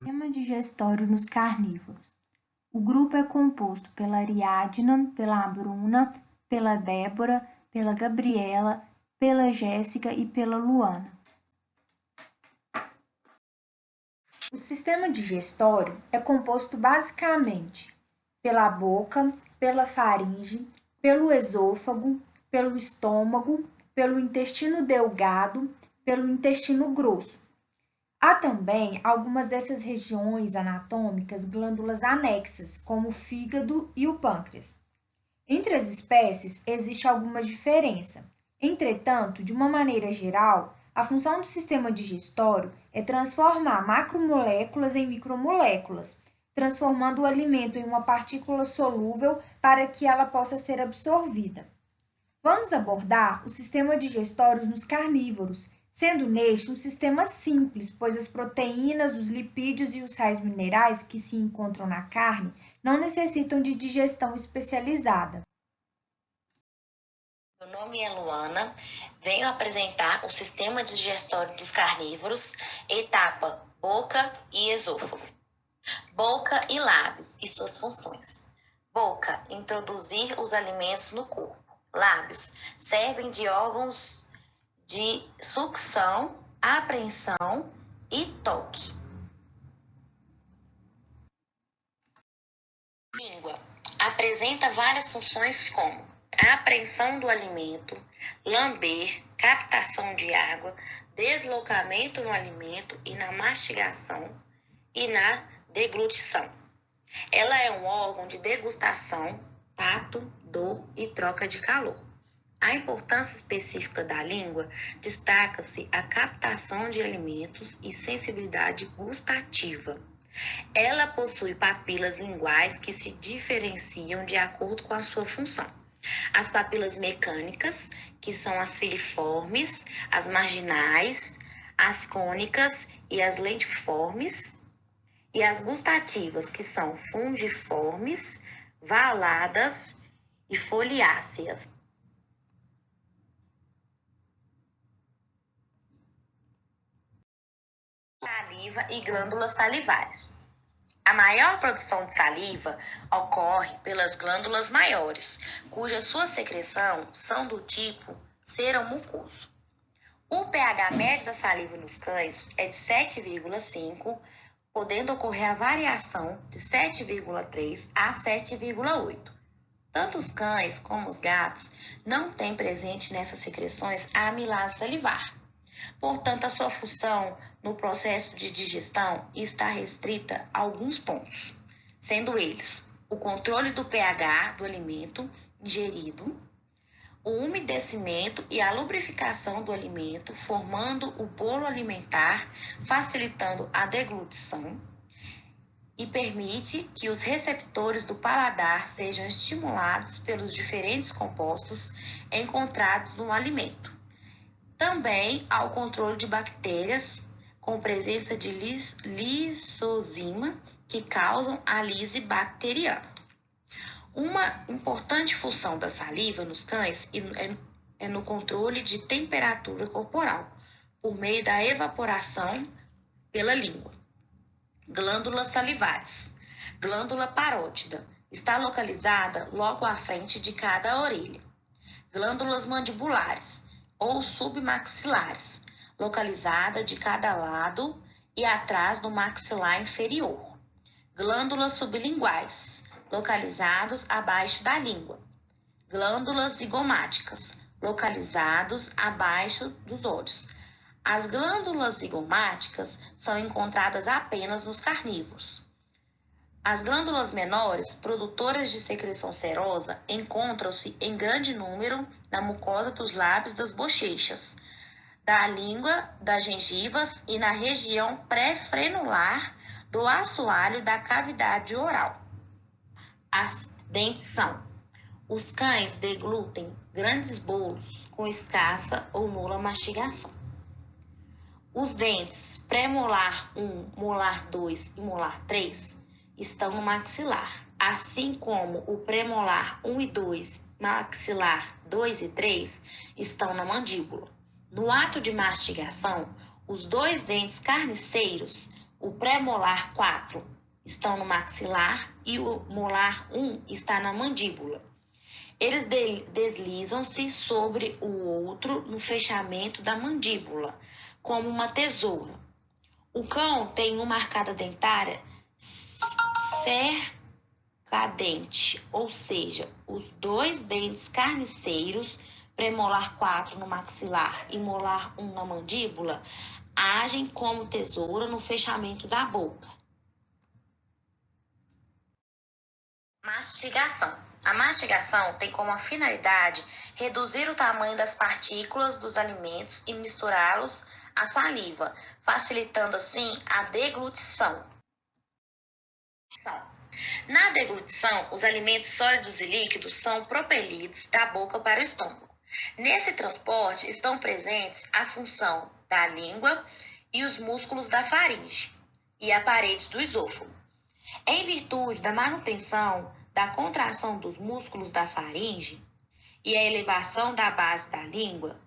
Sistema digestório nos carnívoros. O grupo é composto pela Ariadna, pela Bruna, pela Débora, pela Gabriela, pela Jéssica e pela Luana. O sistema digestório é composto basicamente pela boca, pela faringe, pelo esôfago, pelo estômago, pelo intestino delgado, pelo intestino grosso. Há também algumas dessas regiões anatômicas glândulas anexas, como o fígado e o pâncreas. Entre as espécies existe alguma diferença. Entretanto, de uma maneira geral, a função do sistema digestório é transformar macromoléculas em micromoléculas, transformando o alimento em uma partícula solúvel para que ela possa ser absorvida. Vamos abordar os sistemas digestórios nos carnívoros, sendo neste um sistema simples, pois as proteínas, os lipídios e os sais minerais que se encontram na carne não necessitam de digestão especializada. Meu nome é Luana, venho apresentar o sistema digestório dos carnívoros, etapa boca e esôfago. Boca e lábios e suas funções. Boca, introduzir os alimentos no corpo. Lábios, servem de órgãos de sucção, apreensão e toque. Língua, apresenta várias funções como a apreensão do alimento, lamber, captação de água, deslocamento no alimento e na mastigação e na deglutição. Ela é um órgão de degustação, tato, dor e troca de calor. A importância específica da língua destaca-se a captação de alimentos e sensibilidade gustativa. Ela possui papilas linguais que se diferenciam de acordo com a sua função. As papilas mecânicas, que são as filiformes, as marginais, as cônicas e as lentiformes, e as gustativas, que são fungiformes, valadas e foliáceas. Saliva e glândulas salivares. A maior produção de saliva ocorre pelas glândulas maiores, cuja sua secreção são do tipo sêrum mucoso. O pH médio da saliva nos cães é de 7,5, podendo ocorrer a variação de 7,3 a 7,8. Tanto os cães como os gatos não têm presente nessas secreções a amilase salivar. Portanto, a sua função no processo de digestão está restrita a alguns pontos, sendo eles o controle do pH do alimento ingerido, o umedecimento e a lubrificação do alimento, formando o bolo alimentar, facilitando a deglutição, e permite que os receptores do paladar sejam estimulados pelos diferentes compostos encontrados no alimento. Também há o controle de bactérias com presença de lisozima que causam a lise bacteriana. Uma importante função da saliva nos cães é no controle de temperatura corporal, por meio da evaporação pela língua. Glândulas salivares. Glândula parótida. Está localizada logo à frente de cada orelha. Glândulas mandibulares ou submaxilares, localizada de cada lado e atrás do maxilar inferior. Glândulas sublinguais, localizados abaixo da língua. Glândulas zigomáticas, localizados abaixo dos olhos. As glândulas zigomáticas são encontradas apenas nos carnívoros. As glândulas menores, produtoras de secreção serosa, encontram-se em grande número na mucosa dos lábios das bochechas, da língua, das gengivas e na região pré-frenular do assoalho da cavidade oral. As dentes são: os cães deglutem grandes bolos com escassa ou nula mastigação. Os dentes pré-molar 1, molar 2 e molar 3 estão no maxilar, assim como o premolar 1 e 2, maxilar 2 e 3 estão na mandíbula. No ato de mastigação, os dois dentes carniceiros, O pré-molar 4 estão no maxilar e o molar 1 está na mandíbula. Eles deslizam-se sobre o outro no fechamento da mandíbula, como uma tesoura. O cão tem uma arcada dentária cercadente, ou seja, os dois dentes carniceiros, premolar 4 no maxilar e molar 1 na mandíbula, agem como tesoura no fechamento da boca. Mastigação. A mastigação tem como finalidade reduzir o tamanho das partículas dos alimentos e misturá-los à saliva, facilitando assim a deglutição. Na deglutição, os alimentos sólidos e líquidos são propelidos da boca para o estômago. Nesse transporte estão presentes a função da língua e os músculos da faringe e a parede do esôfago. Em virtude da manutenção da contração dos músculos da faringe e a elevação da base da língua,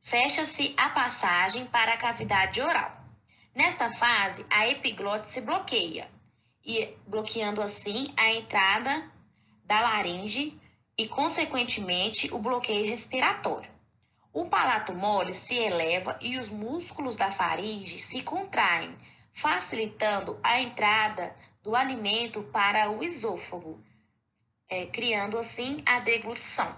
fecha-se a passagem para a cavidade oral. Nesta fase, a epiglote se bloqueia, e bloqueando assim a entrada da laringe e, consequentemente, o bloqueio respiratório. O palato mole se eleva e os músculos da faringe se contraem, facilitando a entrada do alimento para o esôfago, criando assim a deglutição.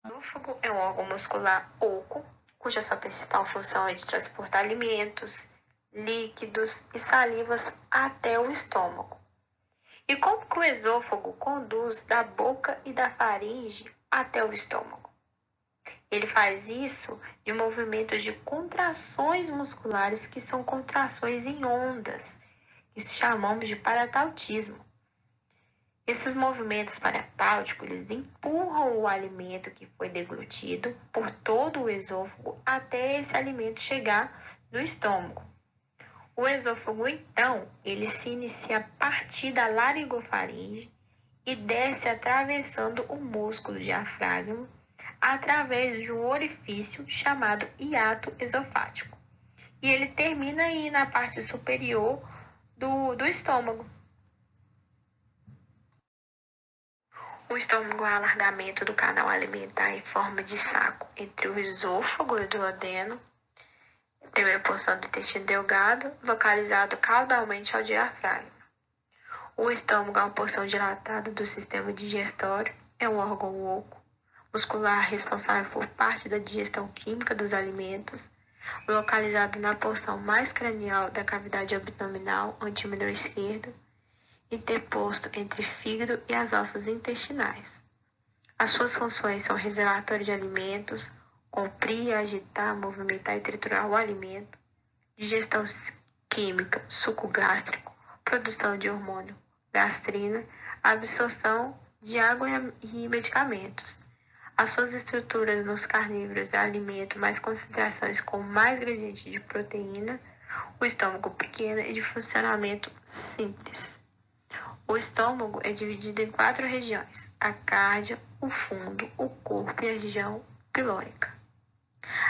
O esôfago é um órgão muscular oco, cuja sua principal função é de transportar alimentos, líquidos e salivas até o estômago. E como que o esôfago conduz da boca e da faringe até o estômago? Ele faz isso de movimentos de contrações musculares, que são contrações em ondas, que chamamos de paratautismo. Esses movimentos paratálticos, eles empurram o alimento que foi deglutido por todo o esôfago até esse alimento chegar no estômago. O esôfago, então, ele se inicia a partir da laringofaringe e desce atravessando o músculo diafragma através de um orifício chamado hiato esofágico. E ele termina aí na parte superior do estômago. O estômago é o alargamento do canal alimentar em forma de saco entre o esôfago e o duodeno. Primeira porção do intestino delgado, localizado caudalmente ao diafragma. O estômago é uma porção dilatada do sistema digestório, é um órgão oco, muscular responsável por parte da digestão química dos alimentos, localizado na porção mais cranial da cavidade abdominal antemenor esquerdo, interposto entre fígado e as alças intestinais. As suas funções são reservatório de alimentos, comprir, agitar, movimentar e triturar o alimento, digestão química, suco gástrico, produção de hormônio, gastrina, absorção de água e medicamentos. As suas estruturas nos carnívoros é alimento mais concentrações com mais gradiente de proteína, o estômago pequeno e de funcionamento simples. O estômago é dividido em 4 regiões: a cardia, o fundo, o corpo e a região pilôrica.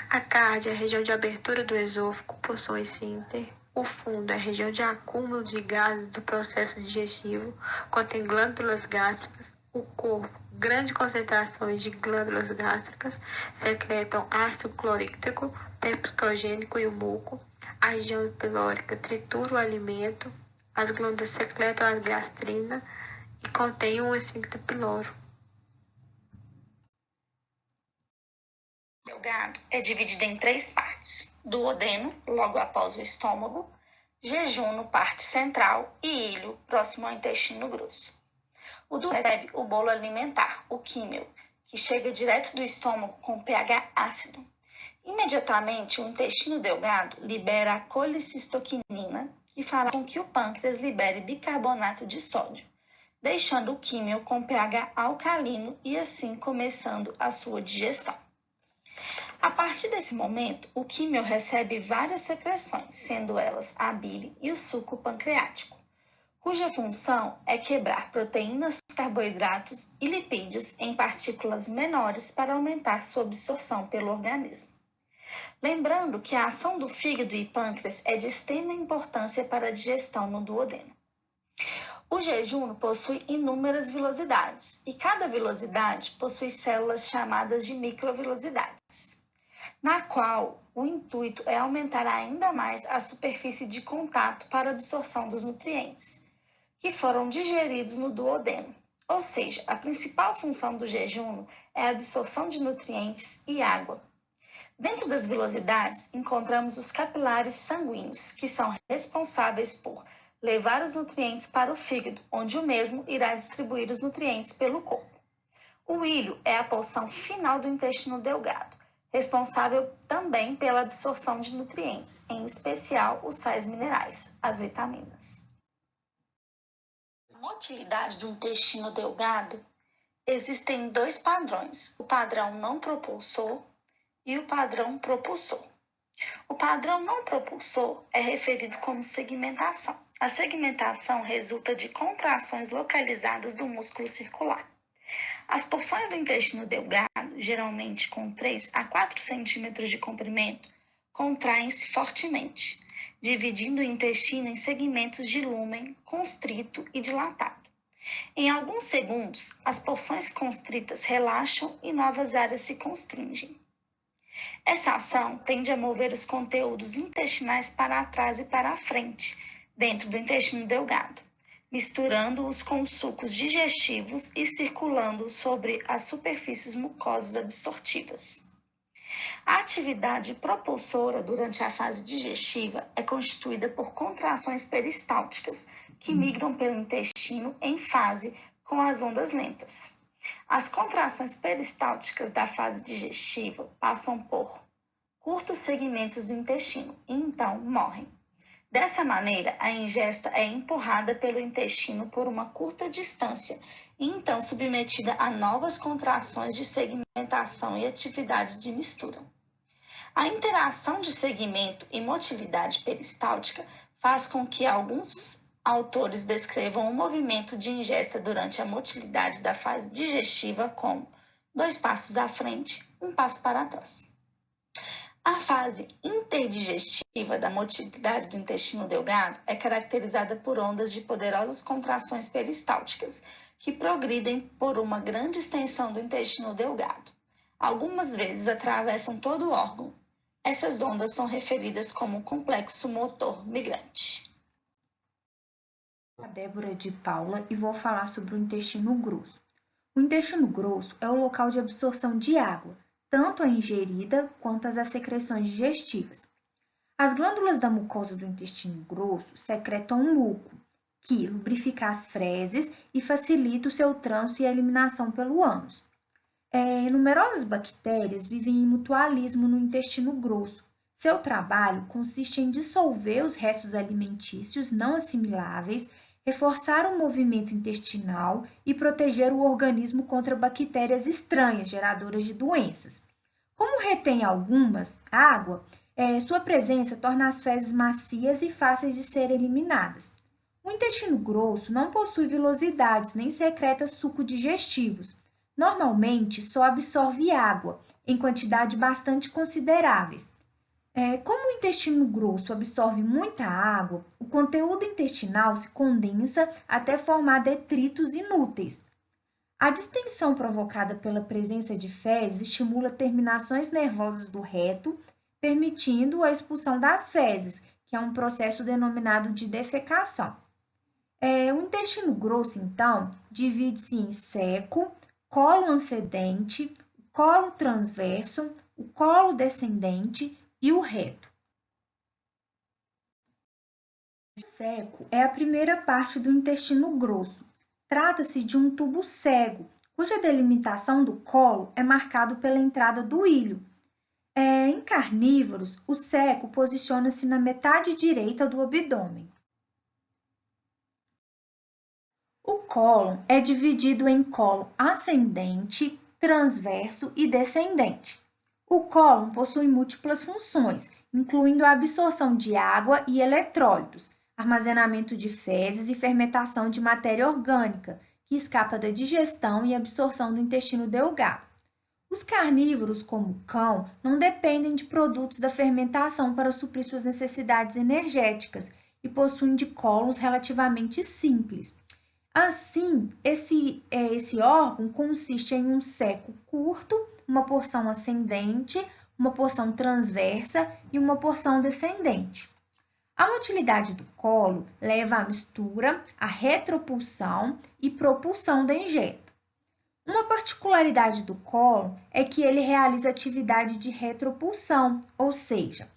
A cardia é a região de abertura do esôfago, possui esfíncter. O fundo é a região de acúmulo de gases do processo digestivo, contém glândulas gástricas. O corpo, grande concentrações de glândulas gástricas, secretam ácido clorídrico, peptogênico e o muco. A região pilórica tritura o alimento. As glândulas secretam a gastrina e contém um esfíncter piloro. O delgado é dividido em 3 partes: duodeno, logo após o estômago, jejuno, parte central, e ilho, próximo ao intestino grosso. O duodeno recebe o bolo alimentar, o químio, que chega direto do estômago com pH ácido. Imediatamente, o intestino delgado libera a colicistoquinina, que fará com que o pâncreas libere bicarbonato de sódio, deixando o químio com pH alcalino e assim começando a sua digestão. A partir desse momento, o químio recebe várias secreções, sendo elas a bile e o suco pancreático, cuja função é quebrar proteínas, carboidratos e lipídios em partículas menores para aumentar sua absorção pelo organismo. Lembrando que a ação do fígado e pâncreas é de extrema importância para a digestão no duodeno. O jejum possui inúmeras vilosidades e cada vilosidade possui células chamadas de microvilosidades, na qual o intuito é aumentar ainda mais a superfície de contato para a absorção dos nutrientes, que foram digeridos no duodeno. Ou seja, a principal função do jejum é a absorção de nutrientes e água. Dentro das vilosidades, encontramos os capilares sanguíneos, que são responsáveis por levar os nutrientes para o fígado, onde o mesmo irá distribuir os nutrientes pelo corpo. O íleo é a porção final do intestino delgado, responsável também pela absorção de nutrientes, em especial os sais minerais, as vitaminas. Na motilidade do intestino delgado, existem dois padrões, o padrão não propulsor e o padrão propulsor. O padrão não propulsor é referido como segmentação. A segmentação resulta de contrações localizadas do músculo circular. As porções do intestino delgado, geralmente com 3 a 4 centímetros de comprimento, contraem-se fortemente, dividindo o intestino em segmentos de lúmen constrito e dilatado. Em alguns segundos, as porções constritas relaxam e novas áreas se constringem. Essa ação tende a mover os conteúdos intestinais para trás e para a frente, dentro do intestino delgado, misturando-os com os sucos digestivos e circulando sobre as superfícies mucosas absortivas. A atividade propulsora durante a fase digestiva é constituída por contrações peristálticas, que migram pelo intestino em fase com as ondas lentas. As contrações peristálticas da fase digestiva passam por curtos segmentos do intestino e então morrem. Dessa maneira, a ingesta é empurrada pelo intestino por uma curta distância e então submetida a novas contrações de segmentação e atividade de mistura. A interação de segmento e motilidade peristáltica faz com que alguns autores descrevam o movimento de ingesta durante a motilidade da fase digestiva como 2 passos à frente, 1 passo para trás. A fase interdigestiva da motilidade do intestino delgado é caracterizada por ondas de poderosas contrações peristálticas, que progridem por uma grande extensão do intestino delgado. Algumas vezes atravessam todo o órgão. Essas ondas são referidas como complexo motor migrante. A Débora de Paula e vou falar sobre o intestino grosso. O intestino grosso é o local de absorção de água, tanto a ingerida quanto as secreções digestivas. As glândulas da mucosa do intestino grosso secretam um muco, que lubrifica as fezes e facilita o seu trânsito e eliminação pelo ânus. Numerosas bactérias vivem em mutualismo no intestino grosso. Seu trabalho consiste em dissolver os restos alimentícios não assimiláveis, reforçar o movimento intestinal e proteger o organismo contra bactérias estranhas geradoras de doenças. Como retém algumas água, sua presença torna as fezes macias e fáceis de serem eliminadas. O intestino grosso não possui vilosidades nem secreta suco digestivos. Normalmente, só absorve água, em quantidade bastante consideráveis. Como o intestino grosso absorve muita água, o conteúdo intestinal se condensa até formar detritos inúteis. A distensão provocada pela presença de fezes estimula terminações nervosas do reto, permitindo a expulsão das fezes, que é um processo denominado de defecação. O intestino grosso, então, divide-se em seco, colo ascendente, colo transverso, o colo descendente e o reto. O seco é a primeira parte do intestino grosso. Trata-se de um tubo cego, cuja delimitação do colo é marcado pela entrada do íleo. Em carnívoros, o seco posiciona-se na metade direita do abdômen. O cólon é dividido em colo ascendente, transverso e descendente. O cólon possui múltiplas funções, incluindo a absorção de água e eletrólitos, armazenamento de fezes e fermentação de matéria orgânica, que escapa da digestão e absorção do intestino delgado. Os carnívoros, como o cão, não dependem de produtos da fermentação para suprir suas necessidades energéticas e possuem de cólons relativamente simples. Assim, esse órgão consiste em um seco curto, uma porção ascendente, uma porção transversa e uma porção descendente. A motilidade do colo leva à mistura, à retropulsão e propulsão da injeta. Uma particularidade do colo é que ele realiza atividade de retropulsão, ou seja,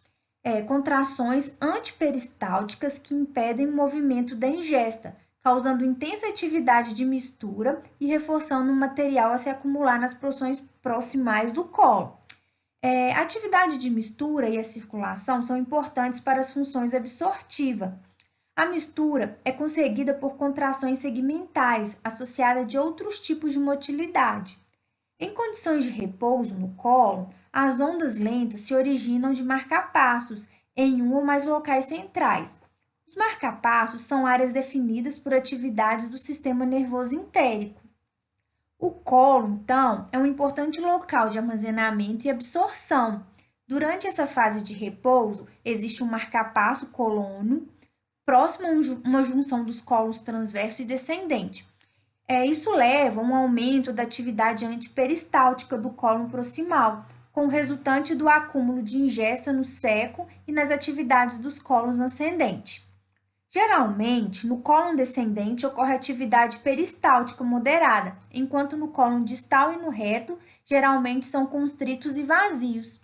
contrações antiperistálticas que impedem o movimento da ingesta, causando intensa atividade de mistura e reforçando o material a se acumular nas porções proximais do colo. A atividade de mistura e a circulação são importantes para as funções absortivas. A mistura é conseguida por contrações segmentares associadas de outros tipos de motilidade. Em condições de repouso no colo, as ondas lentas se originam de marcapassos em um ou mais locais centrais. Os marcapassos são áreas definidas por atividades do sistema nervoso entérico. O colo, então, é um importante local de armazenamento e absorção. Durante essa fase de repouso, existe um marcapasso colono, próximo a uma junção dos colos transverso e descendente. Isso leva a um aumento da atividade antiperistáltica do cólon proximal, com o resultante do acúmulo de ingesta no seco e nas atividades dos cólons ascendentes. Geralmente, no cólon descendente ocorre atividade peristáltica moderada, enquanto no cólon distal e no reto, geralmente são constritos e vazios.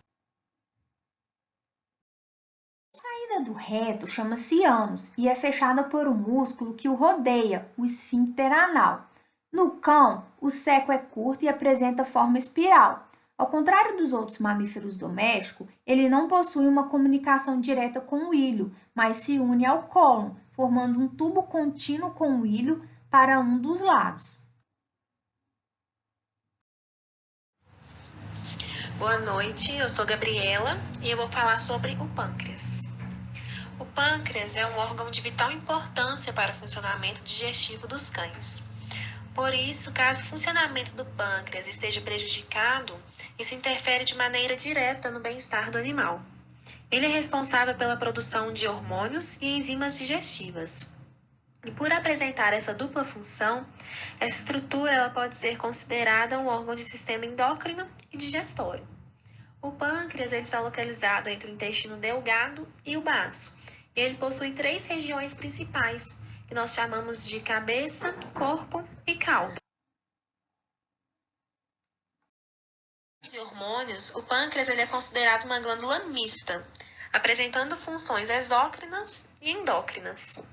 A saída do reto chama-se ânus e é fechada por um músculo que o rodeia, o esfíncter anal. No cão, o seco é curto e apresenta forma espiral. Ao contrário dos outros mamíferos domésticos, ele não possui uma comunicação direta com o ilho, mas se une ao cólon, formando um tubo contínuo com o ilho para um dos lados. Boa noite, eu sou Gabriela e eu vou falar sobre o pâncreas. O pâncreas é um órgão de vital importância para o funcionamento digestivo dos cães. Por isso, caso o funcionamento do pâncreas esteja prejudicado, isso interfere de maneira direta no bem-estar do animal. Ele é responsável pela produção de hormônios e enzimas digestivas. E por apresentar essa dupla função, essa estrutura ela pode ser considerada um órgão de sistema endócrino e digestório. O pâncreas ele está localizado entre o intestino delgado e o baço. E ele possui 3 regiões principais, que nós chamamos de cabeça, corpo e cauda. De hormônios, o pâncreas ele é considerado uma glândula mista, apresentando funções exócrinas e endócrinas.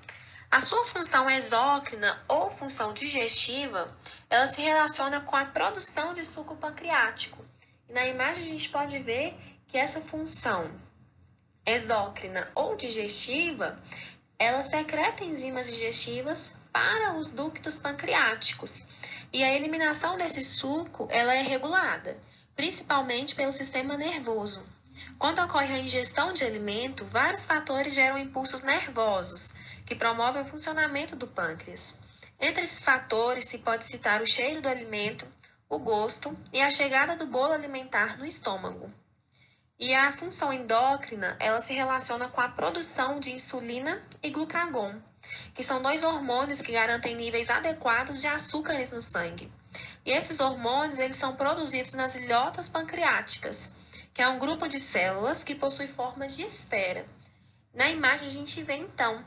A sua função exócrina ou função digestiva, ela se relaciona com a produção de suco pancreático. E na imagem a gente pode ver que essa função exócrina ou digestiva, ela secreta enzimas digestivas para os ductos pancreáticos. E a eliminação desse suco, ela é regulada, principalmente pelo sistema nervoso. Quando ocorre a ingestão de alimento, vários fatores geram impulsos nervosos, que promovem o funcionamento do pâncreas. Entre esses fatores, se pode citar o cheiro do alimento, o gosto e a chegada do bolo alimentar no estômago. E a função endócrina, ela se relaciona com a produção de insulina e glucagon, que são 2 hormônios que garantem níveis adequados de açúcares no sangue. E esses hormônios, eles são produzidos nas ilhotas pancreáticas, que é um grupo de células que possui forma de esfera. Na imagem a gente vê, então,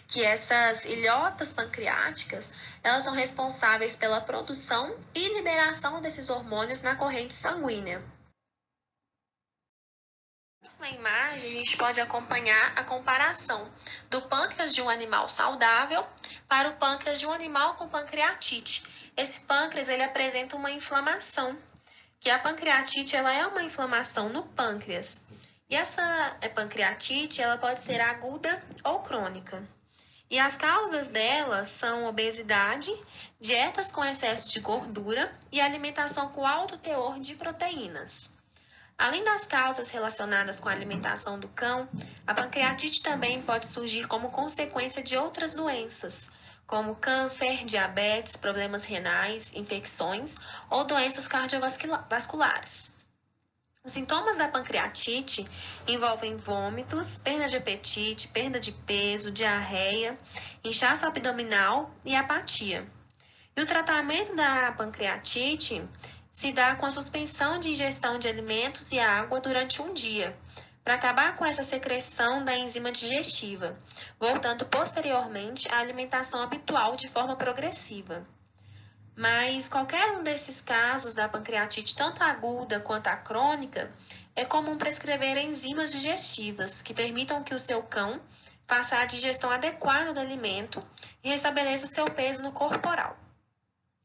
que essas ilhotas pancreáticas, elas são responsáveis pela produção e liberação desses hormônios na corrente sanguínea. Nessa imagem, a gente pode acompanhar a comparação do pâncreas de um animal saudável para o pâncreas de um animal com pancreatite. Esse pâncreas ele apresenta uma inflamação, que a pancreatite ela é uma inflamação no pâncreas. E essa pancreatite ela pode ser aguda ou crônica. E as causas dela são obesidade, dietas com excesso de gordura e alimentação com alto teor de proteínas. Além das causas relacionadas com a alimentação do cão, a pancreatite também pode surgir como consequência de outras doenças, como câncer, diabetes, problemas renais, infecções ou doenças cardiovasculares. Os sintomas da pancreatite envolvem vômitos, perda de apetite, perda de peso, diarreia, inchaço abdominal e apatia. E o tratamento da pancreatite se dá com a suspensão de ingestão de alimentos e água durante um dia, para acabar com essa secreção da enzima digestiva, voltando posteriormente à alimentação habitual de forma progressiva. Mas qualquer um desses casos da pancreatite, tanto aguda quanto a crônica, é comum prescrever enzimas digestivas que permitam que o seu cão faça a digestão adequada do alimento e restabeleça o seu peso no corporal.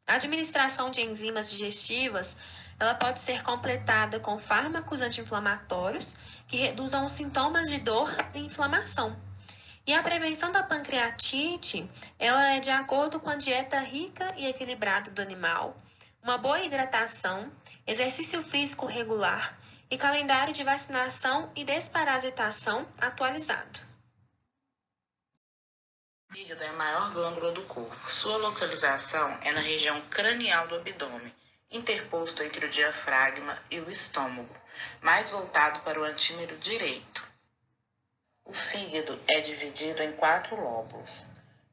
A administração de enzimas digestivas, ela pode ser completada com fármacos anti-inflamatórios que reduzam os sintomas de dor e inflamação. E a prevenção da pancreatite, ela é de acordo com a dieta rica e equilibrada do animal, uma boa hidratação, exercício físico regular e calendário de vacinação e desparasitação atualizado. O fígado é a maior glândula do corpo. Sua localização é na região cranial do abdômen, interposto entre o diafragma e o estômago, mais voltado para o antímero direito. O fígado é dividido em 4 lóbulos: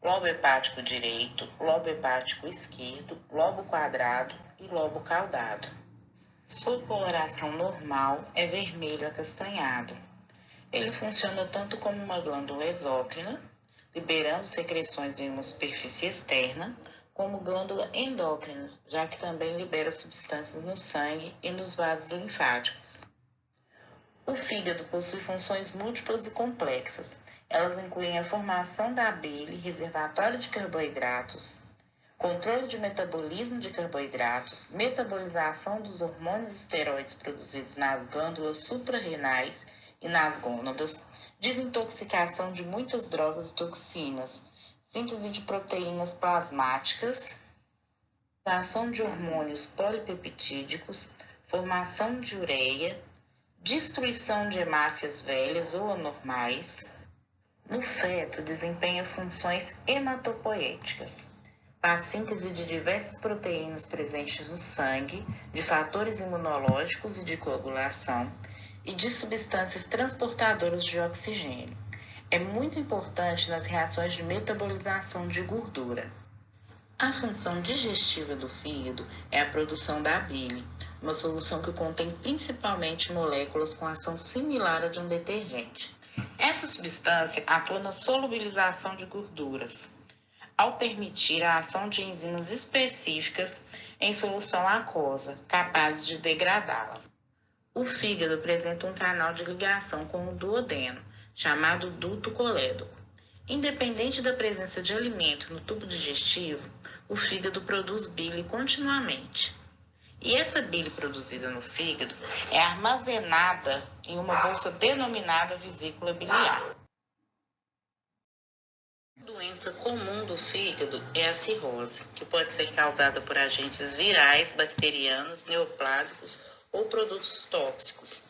lobo hepático direito, lobo hepático esquerdo, lobo quadrado e lobo caudado. Sua coloração normal é vermelho acastanhado. Ele funciona tanto como uma glândula exócrina, liberando secreções em uma superfície externa, como glândula endócrina, já que também libera substâncias no sangue e nos vasos linfáticos. O fígado possui funções múltiplas e complexas. Elas incluem a formação da bile, reservatório de carboidratos, controle de metabolismo de carboidratos, metabolização dos hormônios esteroides produzidos nas glândulas suprarrenais e nas gônadas, desintoxicação de muitas drogas e toxinas, síntese de proteínas plasmáticas, ação de hormônios polipeptídicos, formação de ureia, destruição de hemácias velhas ou anormais. No feto, desempenha funções hematopoéticas. Faz síntese de diversas proteínas presentes no sangue, de fatores imunológicos e de coagulação, e de substâncias transportadoras de oxigênio. É muito importante nas reações de metabolização de gordura. A função digestiva do fígado é a produção da bile, uma solução que contém principalmente moléculas com ação similar à de um detergente. Essa substância atua na solubilização de gorduras, ao permitir a ação de enzimas específicas em solução aquosa, capazes de degradá-la. O fígado apresenta um canal de ligação com o duodeno, chamado duto colédoco. Independente da presença de alimento no tubo digestivo, o fígado produz bile continuamente. E essa bile produzida no fígado é armazenada em uma bolsa denominada vesícula biliar. A doença comum do fígado é a cirrose, que pode ser causada por agentes virais, bacterianos, neoplásicos ou produtos tóxicos.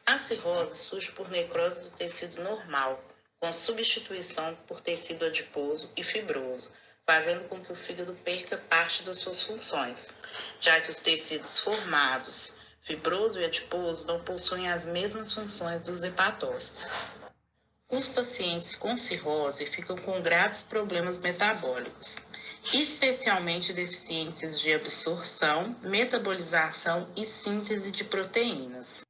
A cirrose surge por necrose do tecido normal, com substituição por tecido adiposo e fibroso, fazendo com que o fígado perca parte das suas funções, já que os tecidos formados, fibroso e adiposo, não possuem as mesmas funções dos hepatócitos. Os pacientes com cirrose ficam com graves problemas metabólicos, especialmente deficiências de absorção, metabolização e síntese de proteínas.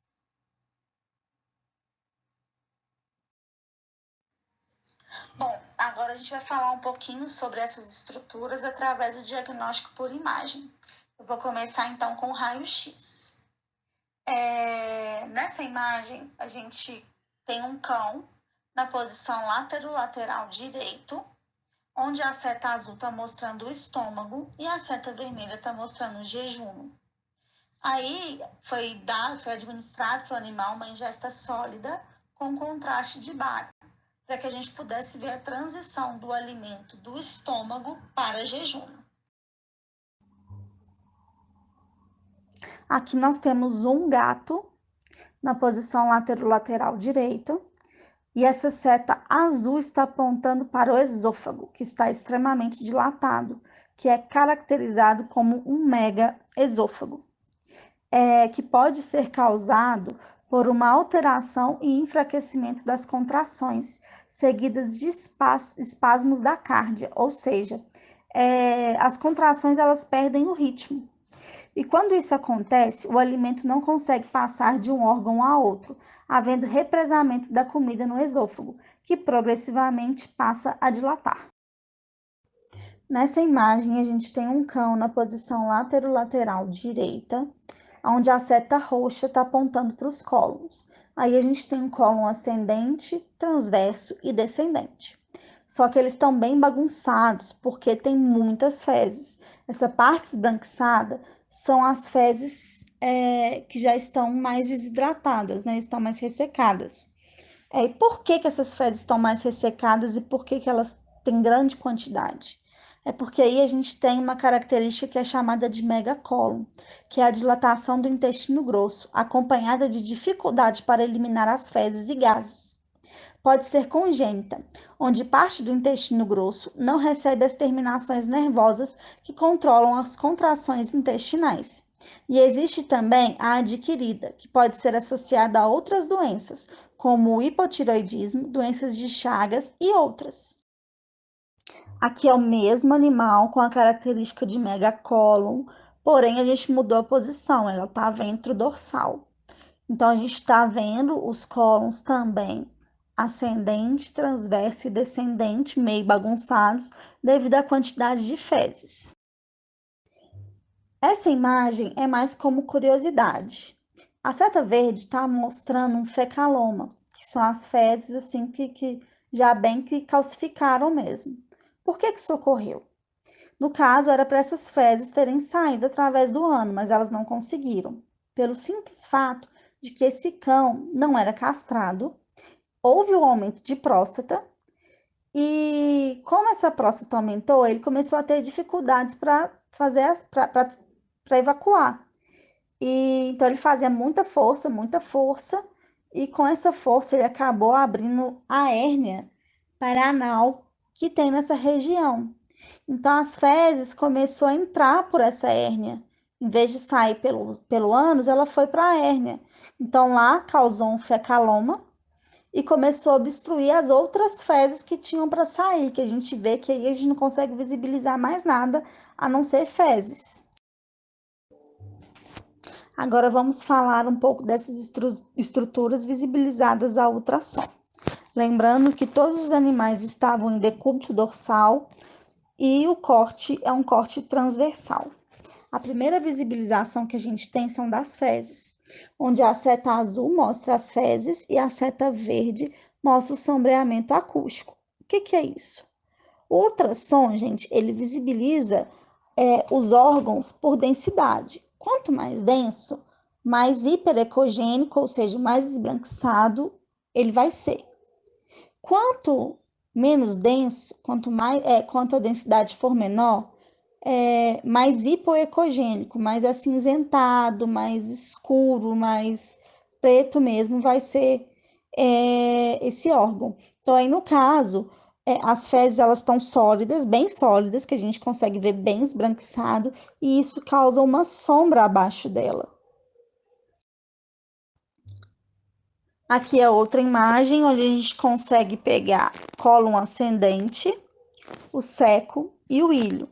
Bom, agora a gente vai falar um pouquinho sobre essas estruturas através do diagnóstico por imagem. Eu vou começar então com o raio-x. Nessa imagem, a gente tem um cão na posição lateral direito, onde a seta azul está mostrando o estômago e a seta vermelha está mostrando o jejum. Aí foi administrado para o animal uma ingesta sólida com contraste de bário, para que a gente pudesse ver a transição do alimento do estômago para jejum. Aqui nós temos um gato na posição lateral direito, E essa seta azul está apontando para o esôfago, que está extremamente dilatado, que é caracterizado como um mega esôfago, que pode ser causado por uma alteração e enfraquecimento das contrações, seguidas de espasmos da cárdia, ou seja, as contrações elas perdem o ritmo. E quando isso acontece, o alimento não consegue passar de um órgão a outro, havendo represamento da comida no esôfago, que progressivamente passa a dilatar. Nessa imagem, a gente tem um cão na posição lateral direita, onde a seta roxa está apontando para os cólons. Aí a gente tem um cólon ascendente, transverso e descendente. Só que eles estão bem bagunçados, porque tem muitas fezes. Essa parte esbranquiçada são as fezes que já estão mais desidratadas, né? Estão mais ressecadas. E por que essas fezes estão mais ressecadas e por que elas têm grande quantidade? É porque aí a gente tem uma característica que é chamada de megacólon, que é a dilatação do intestino grosso, acompanhada de dificuldade para eliminar as fezes e gases. Pode ser congênita, onde parte do intestino grosso não recebe as terminações nervosas que controlam as contrações intestinais. E existe também a adquirida, que pode ser associada a outras doenças, como o hipotireoidismo, doenças de Chagas e outras. Aqui é o mesmo animal com a característica de megacólon, porém a gente mudou a posição, ela está ventrodorsal. Então a gente está vendo os cólons também ascendente, transverso e descendente, meio bagunçados, devido à quantidade de fezes. Essa imagem é mais como curiosidade. A seta verde está mostrando um fecaloma, que são as fezes assim que já bem que calcificaram mesmo. Por que isso ocorreu? No caso, era para essas fezes terem saído através do ano, mas elas não conseguiram, pelo simples fato de que esse cão não era castrado, houve um aumento de próstata, e como essa próstata aumentou, ele começou a ter dificuldades para evacuar. E então ele fazia muita força, e com essa força ele acabou abrindo a hérnia perianal que tem nessa região. Então as fezes começou a entrar por essa hérnia. Em vez de sair pelo ânus, ela foi para a hérnia. Então lá causou um fecaloma e começou a obstruir as outras fezes que tinham para sair, que a gente vê que aí a gente não consegue visibilizar mais nada a não ser fezes. Agora vamos falar um pouco dessas estruturas visibilizadas a ultrassom. Lembrando que todos os animais estavam em decúbito dorsal e o corte é um corte transversal. A primeira visibilização que a gente tem são das fezes, onde a seta azul mostra as fezes e a seta verde mostra o sombreamento acústico. O que é isso? O ultrassom, gente, ele visibiliza os órgãos por densidade. Quanto mais denso, mais hiperecogênico, ou seja, mais esbranquiçado ele vai ser. Quanto menos denso, quanto a densidade for menor, mais hipoecogênico, mais acinzentado, mais escuro, mais preto mesmo vai ser esse órgão. Então, aí no caso, as fezes elas estão sólidas, bem sólidas, que a gente consegue ver bem esbranquiçado, e isso causa uma sombra abaixo dela. Aqui é outra imagem, onde a gente consegue pegar cólon ascendente, o seco e o ilho.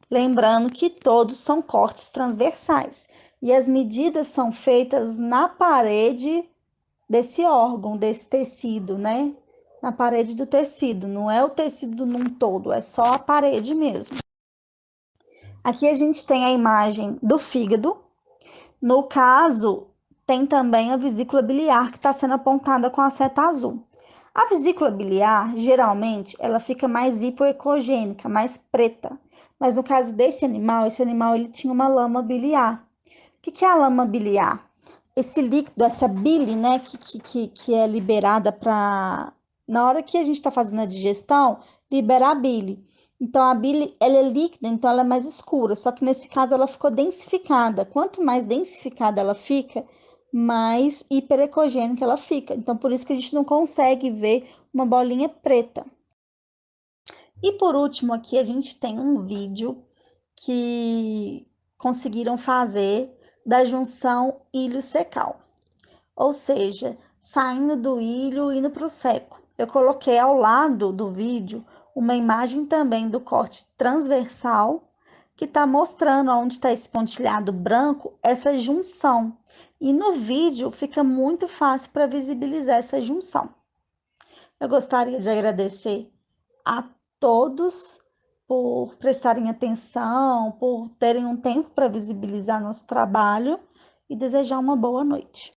Lembrando que todos são cortes transversais. E as medidas são feitas na parede desse órgão, desse tecido, né? Na parede do tecido. Não é o tecido num todo, é só a parede mesmo. Aqui a gente tem a imagem do fígado. No caso, tem também a vesícula biliar, que está sendo apontada com a seta azul. A vesícula biliar, geralmente, ela fica mais hipoecogênica, mais preta. Mas no caso desse animal, ele tinha uma lama biliar. O que é a lama biliar? Esse líquido, essa bile, né, que é liberada para... Na hora que a gente está fazendo a digestão, libera a bile. Então, a bile, ela é líquida, então ela é mais escura. Só que nesse caso, ela ficou densificada. Quanto mais densificada ela fica, mais hiperecogênica ela fica. Então, por isso que a gente não consegue ver uma bolinha preta. E por último, aqui a gente tem um vídeo que conseguiram fazer da junção ilho-secal, ou seja, saindo do ilho e indo para o seco. Eu coloquei ao lado do vídeo uma imagem também do corte transversal, que está mostrando onde está esse pontilhado branco, essa junção. E no vídeo fica muito fácil para visibilizar essa junção. Eu gostaria de agradecer a todos por prestarem atenção, por terem um tempo para visibilizar nosso trabalho e desejar uma boa noite.